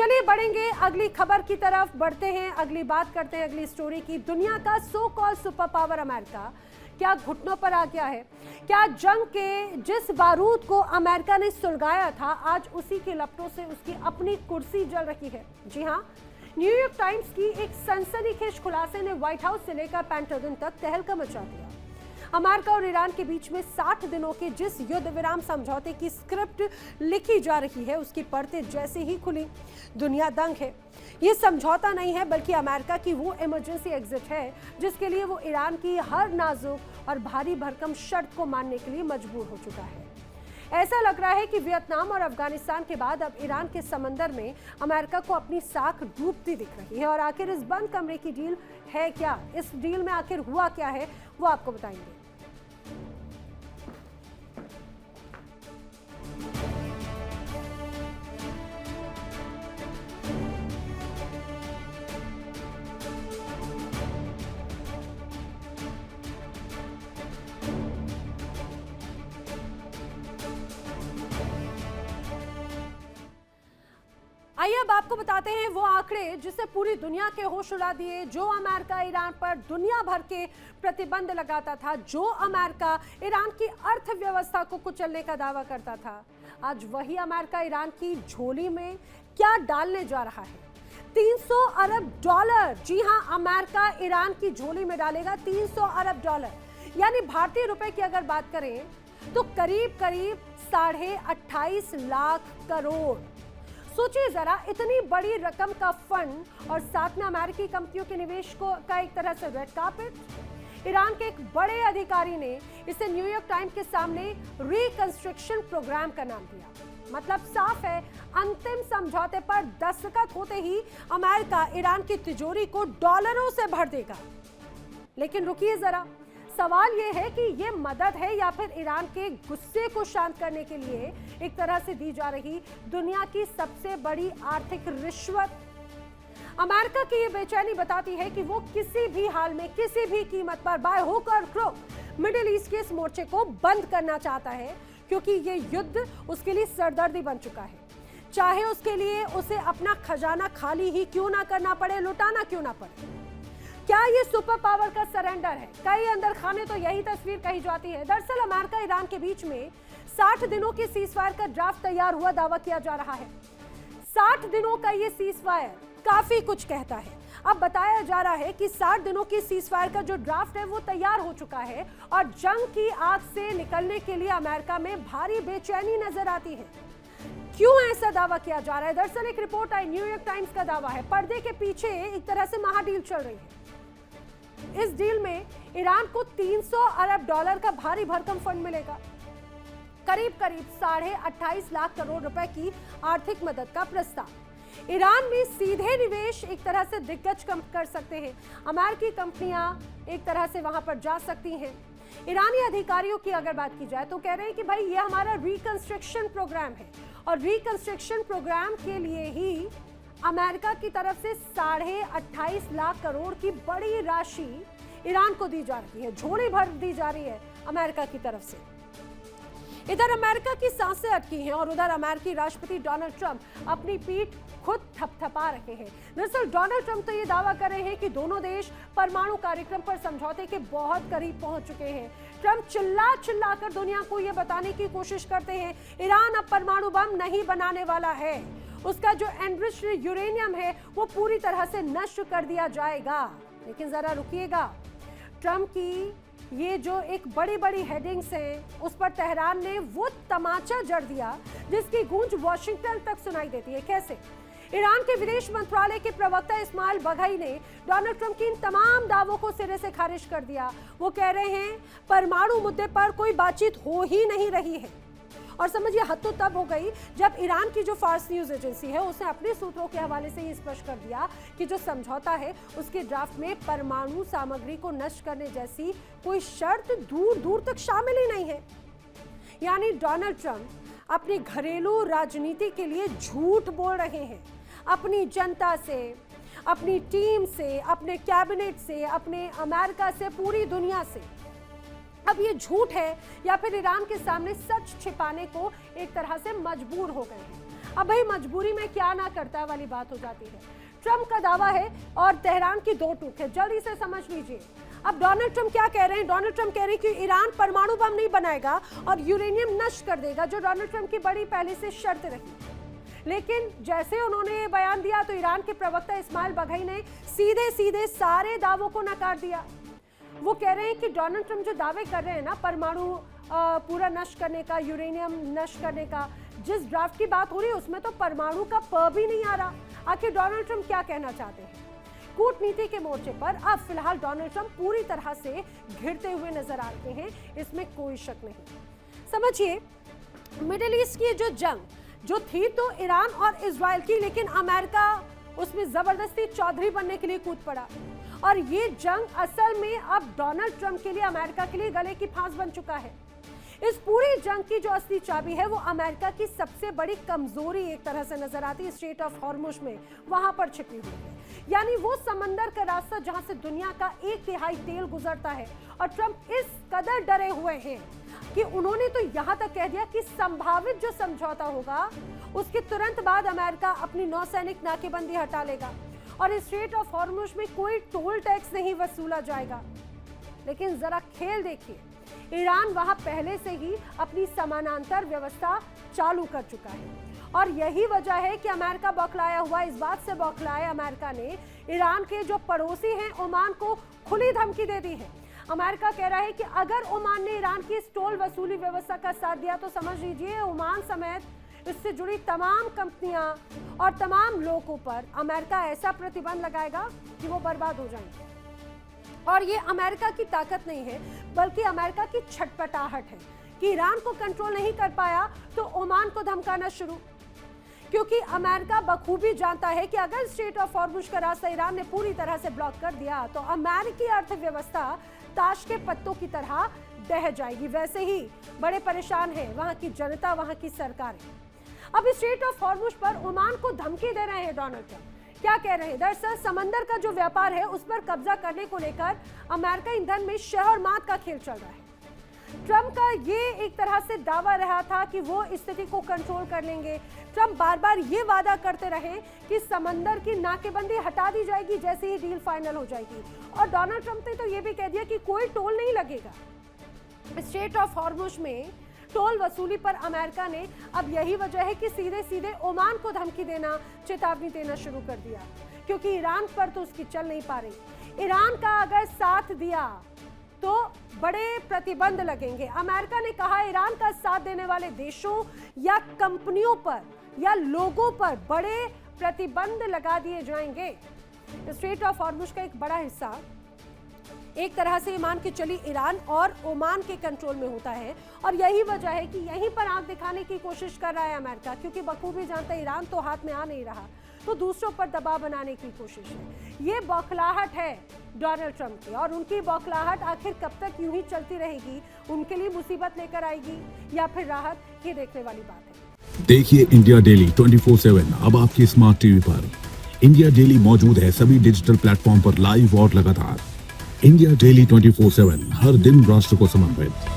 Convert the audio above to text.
चलिए बढ़ेंगे अगली खबर की तरफ, बढ़ते हैं, अगली बात करते हैं अगली स्टोरी की। दुनिया का so called super power America क्या घुटनों पर आ गया है? क्या जंग के जिस बारूद को अमेरिका ने सुलगाया था, आज उसी के लपटों से उसकी अपनी कुर्सी जल रही है? जी हां, न्यूयॉर्क टाइम्स की एक सनसनीखेज खुलासे ने व्हाइट हाउस से लेकर पेंटागन तक तहलका मचा दिया। अमेरिका और ईरान के बीच में 60 दिनों के जिस युद्ध विराम समझौते की स्क्रिप्ट लिखी जा रही है, उसकी परतें जैसे ही खुली, दुनिया दंग है। ये समझौता नहीं है, बल्कि अमेरिका की वो इमरजेंसी एग्जिट है जिसके लिए वो ईरान की हर नाजुक और भारी भरकम शर्त को मानने के लिए मजबूर हो चुका है। ऐसा लग रहा है कि वियतनाम और अफगानिस्तान के बाद अब ईरान के समंदर में अमेरिका को अपनी साख डूबती दिख रही है। और आखिर इस बंद कमरे की डील है क्या? इस डील में आखिर हुआ क्या है, वो आपको बताएंगे। आइए अब आपको बताते हैं वो आंकड़े जिससे पूरी दुनिया के होश उड़ा दिए। जो अमेरिका ईरान पर दुनिया भर के प्रतिबंध लगाता था, जो अमेरिका ईरान की अर्थव्यवस्था को कुचलने का दावा करता था, आज वही अमेरिका ईरान की झोली में क्या डालने जा रहा है? 300 अरब डॉलर। जी हां, अमेरिका ईरान की झोली में डालेगा 300 अरब डॉलर, यानी भारतीय रुपए की अगर बात करें तो करीब करीब 28.5 लाख करोड़। सोचिए जरा, इतनी बड़ी रकम का फंड और साथ में अमेरिकी कंपनियों के निवेश को का एक तरह से रेड कार्पेट। ईरान के एक बड़े अधिकारी ने इसे न्यूयॉर्क टाइम्स के सामने रिकंस्ट्रक्शन प्रोग्राम का नाम दिया। मतलब साफ है, अंतिम समझौते पर दस्तखत होते ही अमेरिका ईरान की तिजोरी को डॉलरों से भर देगा। लेकिन रुकिए जरा, सवाल यह है कि यह मदद है या फिर ईरान के गुस्से को शांत करने के लिए एक तरह से दी जा रही दुनिया की सबसे बड़ी आर्थिक रिश्वत। अमेरिका की यह बेचैनी बताती है कि वो किसी भी हाल में, किसी भी कीमत पर, बाय हुक और क्रुक, मिडिल ईस्ट के इस मोर्चे को बंद करना चाहता है, क्योंकि यह युद्ध उसके लिए सरदर्दी बन चुका है। चाहे उसके लिए उसे अपना खजाना खाली ही क्यों ना करना पड़े, लुटाना क्यों ना पड़े। क्या ये सुपर पावर का सरेंडर है? कई अंदर खाने तो यही तस्वीर कही जाती है। दरअसल अमेरिका ईरान के बीच में 60 दिनों के सीजफायर का ड्राफ्ट तैयार हुआ दावा किया जा रहा है। 60 दिनों का ये सीजफायर काफी कुछ कहता है। अब बताया जा रहा है कि 60 दिनों की सीजफायर का जो ड्राफ्ट है वो तैयार हो चुका है और जंग की आग से निकलने के लिए अमेरिका में भारी बेचैनी नजर आती है। क्यों ऐसा दावा किया जा रहा है? दरअसल एक रिपोर्ट आई, न्यूयॉर्क टाइम्स का दावा है, पर्दे के पीछे एक तरह से महाडील चल रही है। इस डील में ईरान को 300 अरब डॉलर का भारी भरकम फंड मिलेगा, करीब करीब 28.5 लाख करोड़ रुपए की आर्थिक मदद का प्रस्ताव। ईरान में सीधे निवेश एक तरह से दिग्गज कर सकते हैं, अमेरिकी कंपनियां एक तरह से वहां पर जा सकती हैं। ईरानी अधिकारियों की अगर बात की जाए तो कह रहे हैं कि भाई ये हमारा रिकंस्ट्रक्शन प्रोग्राम है और रिकंस्ट्रक्शन प्रोग्राम के लिए ही अमेरिका की तरफ से 28.5 लाख करोड़ की बड़ी राशि ईरान को दी जा रही है, झोली भर दी जा रही है अमेरिका की तरफ से। इधर अमेरिका की सांसें अटकी हैं और उधर अमेरिकी राष्ट्रपति डोनाल्ड ट्रंप अपनी पीठ खुद थपथपा रहे हैं। दरअसल डोनाल्ड ट्रंप तो ये दावा कर रहे हैं कि दोनों देश परमाणु कार्यक्रम पर समझौते के बहुत करीब पहुंच चुके हैं। ट्रंप चिल्ला चिल्लाकर दुनिया को ये बताने की कोशिश करते हैं ईरान अब परमाणु बम नहीं बनाने वाला है, उसका जो एनरिच्ड यूरेनियम है वो पूरी तरह से नष्ट कर दिया जाएगा। लेकिन जरा रुकिएगा, ट्रंप की ये जो एक बड़ी बड़ी हेडिंग्स हैं उस पर तेहरान ने वो तमाचा जड़ दिया जिसकी गूंज वॉशिंगटन तक सुनाई देती है। कैसे? ईरान के विदेश मंत्रालय के प्रवक्ता इस्माइल बघई ने डोनाल्ड ट्रंप की इन तमाम दावों को सिरे से खारिज कर दिया। वो कह रहे हैं परमाणु मुद्दे पर कोई बातचीत हो ही नहीं रही है। और समझिए, हद तो तब हो गई जब ईरान की जो फार्स न्यूज एजेंसी है उसने अपने सूत्रों के हवाले से ये स्पष्ट कर दिया कि जो समझौता है उसके ड्राफ्ट में परमाणु सामग्री को नष्ट करने जैसी कोई शर्त दूर दूर तक शामिल ही नहीं है। यानी डोनाल्ड ट्रंप अपनी घरेलू राजनीति के लिए झूठ बोल रहे हैं, अपनी जनता से, अपनी टीम से, अपने कैबिनेट से, अपने अमेरिका से, पूरी दुनिया से। अब ये झूठ है या फिर ईरान के सामने सच छिपाने को एक तरह से मजबूर हो गए हैं। अब भाई मजबूरी में क्या ना करता वाली बात हो जाती है। ट्रंप का दावा है और तेहरान की दो टूक है, जल्दी से समझ लीजिए। अब डोनाल्ड ट्रंप क्या कह रहे हैं? डोनाल्ड ट्रंप कह रहे हैं कि ईरान परमाणु बम नहीं बनाएगा और यूरेनियम नष्ट कर देगा, जो डोनाल्ड ट्रंप की बड़ी पहले से शर्त रही। लेकिन जैसे उन्होंने बयान दिया तो ईरान के प्रवक्ता इस्माइल बघई ने सीधे सीधे सारे दावों को नकार दिया। वो कह रहे हैं कि डोनाल्ड ट्रंप जो दावे कर रहे हैं ना, परमाणु पूरा नष्ट करने का, यूरेनियम नष्ट करने का, जिस ड्राफ्ट की बात हो रही है उसमें तो परमाणु का प भी नहीं आ रहा। आखिर डोनाल्ड ट्रंप क्या कहना चाहते हैं? कूटनीति के मोर्चे पर अब फिलहाल डोनाल्ड ट्रंप पूरी तरह से घिरते हुए नजर आते हैं, इसमें कोई शक नहीं। समझिए, मिडिल ईस्ट की जो जंग जो थी तो ईरान और इजराइल की, लेकिन अमेरिका उसमें जबरदस्ती चौधरी बनने के लिए कूद पड़ा और ये जंग असल में अब डोनाल्ड ट्रंप के लिए, अमेरिका के लिए गले की फांस बन चुका है। इस पूरी जंग की जो असली चाबी है वो अमेरिका की सबसे बड़ी कमजोरी एक तरह से नजर आती है स्ट्रेट ऑफ हॉर्मुज में, वहां पर छिपी हुई है। यानी वो समंदर का रास्ता जहां से दुनिया का 1/3 तेल गुजरता है। और ट्रंप इस कदर डरे हुए हैं कि उन्होंने तो यहां तक कह दिया कि संभावित जो समझौता होगा उसके तुरंत बाद अमेरिका अपनी नौसैनिक नाकेबंदी हटा लेगा और इस स्ट्रेट ऑफ हॉर्मुज में कोई टोल टैक्स नहीं वसूला जाएगा। लेकिन जरा खेल देखिए, ईरान वहां पहले से ही अपनी समानांतर व्यवस्था चालू कर चुका है और यही वजह है कि अमेरिका बौखलाया हुआ। इस बात से बौखलाया अमेरिका ने ईरान के जो पड़ोसी हैं ओमान को खुली धमकी दे दी है। अमेरिका कह रहा है कि अगर ओमान ने ईरान की इस टोल वसूली व्यवस्था का साथ दिया तो समझ लीजिए ओमान समेत इससे जुड़ी तमाम कंपनियां और तमाम लोगों पर अमेरिका ऐसा प्रतिबंध लगाएगा कि वो बर्बाद हो जाएंगे। और ये अमेरिका की ताकत नहीं है बल्कि अमेरिका की छटपटाहट है कि ईरान को कंट्रोल नहीं कर पाया तो ओमान को धमकाना शुरू, क्योंकि अमेरिका बखूबी जानता है कि अगर स्ट्रेट ऑफ हॉर्मुज का रास्ता ईरान ने पूरी तरह से ब्लॉक कर दिया तो अमेरिकी अर्थव्यवस्था ताश के पत्तों की तरह बह जाएगी। वैसे ही बड़े परेशान हैं वहां की जनता, वहां की सरकार। अब स्ट्रेट ऑफ हॉर्मुज पर ओमान को धमकी दे रहे हैं डोनाल्ड ट्रंप। क्या कह रहे हैं? दरअसल समंदर का जो व्यापार है उस पर कब्जा करने को लेकर अमेरिका ईंधन में शह और मात का खेल चल रहा है। ट्रंप का ये एक तरह से दावा रहा था कि वो स्थिति को कंट्रोल कर लेंगे। ट्रंप बार बार ये वादा करते रहे कि समंदर की नाकेबंदी हटा दी जाएगी जैसे ही डील फाइनल हो जाएगी। और डोनाल्ड ट्रंप ने तो ये भी कह दिया कि कोई टोल नहीं लगेगा। स्ट्रेट ऑफ हॉर्मुज में टोल वसूली पर अमेरिका ने अब यही वजह है कि सीधे सीधे ओमान को धमकी देना, चेतावनी देना शुरू कर दिया, क्योंकि ईरान पर तो उसकी चल नहीं पा रही। ईरान का अगर साथ दिया तो बड़े प्रतिबंध लगेंगे। अमेरिका ने कहा ईरान का साथ देने वाले देशों या कंपनियों पर या लोगों पर बड़े प्रतिबंध लगा दिए जाएंगे। स्ट्रेट ऑफ हॉर्मुज का एक बड़ा हिस्सा एक तरह से मान के चली ईरान और ओमान के कंट्रोल में होता है और यही वजह है कि यहीं पर आंख दिखाने की कोशिश कर रहा है अमेरिका, क्योंकि बखूबी जानता है ईरान तो हाथ में आ नहीं रहा तो दूसरों पर दबाव बनाने की कोशिश है। ये बौखलाहट है डोनाल्ड ट्रंप की और उनकी बौखलाहट आखिर कब तक यूं ही चलती रहेगी, उनके लिए मुसीबत लेकर आएगी या फिर राहत, ये देखने वाली बात है। देखिए इंडिया डेली 24/7 अब आपकी स्मार्ट टीवी पर। इंडिया डेली मौजूद है सभी डिजिटल प्लेटफॉर्म पर लाइव और लगातार। इंडिया डेली 24/7 हर दिन राष्ट्र को समर्पित।